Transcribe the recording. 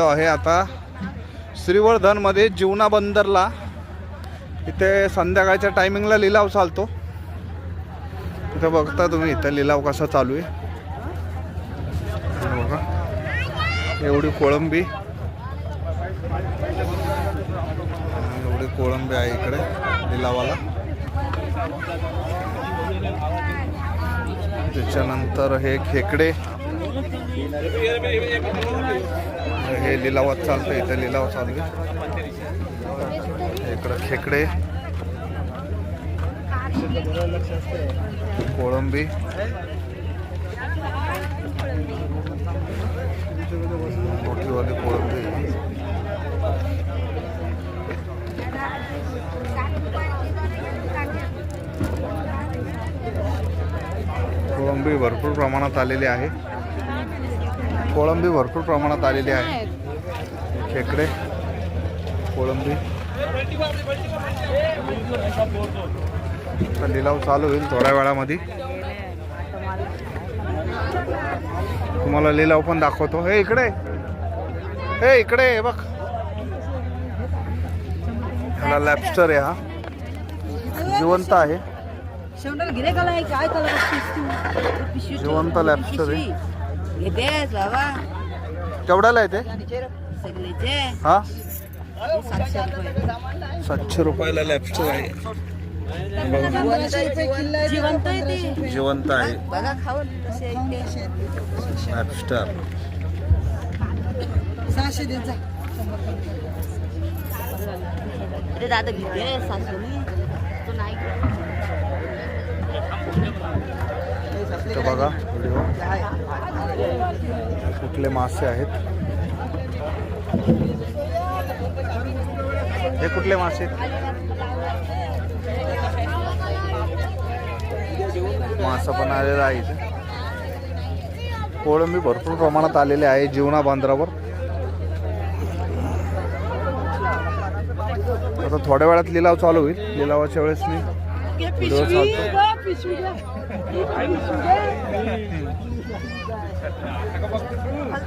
आहे आता श्रीवर्धन मध्ये जीवना बंदरला. इथे संध्याकाळच्या टायमिंगला लिलाव चालतो. इथे बघता तुम्ही इथे लिलाव कसा चालू आहे. बघा एवढी कोळंबी, एवढी कोळंबी आहे इकडे लिलावाला. त्याच्यानंतर हे खेकडे, हे लिलावात चालतं. इथे लिलाव चालू आहे. इकडं खेकडे, कोळंबी, मोठीवाली कोळंबी. कोळंबी भरपूर प्रमाणात आलेली आहे. कोळंबी भरपूर प्रमाणात आलेली आहे. खेकडे, कोळंबी. लिलाव चालू होईल थोड्या वेळामध्ये. तुम्हाला लिलाव पण दाखवतो. हे इकडे, हे इकडे बघ. ह्याला लॅबस्टर आहे. हा जिवंत आहे. जिवंत लॅबस्टर आहे. केवढ्याला आहे ते? हा 700 रुपयाला लॅबस्टर आहे. जिवंत आहे लॅबस्टर. 600 द्यायचा. दादा घेते सासूनी तो नाही. तर बघा व्हिडिओ कुठले मासे आहेत. हे कुठले मासे? मासा पण आलेला आहे इथे. कोळंबी भरपूर प्रमाणात आलेले आहे जीवना बांद्रावर. आता थोड्या वेळात लिलाव चालू होईल. लिलावाच्या वेळेस मी व्हिडिओ चालतो.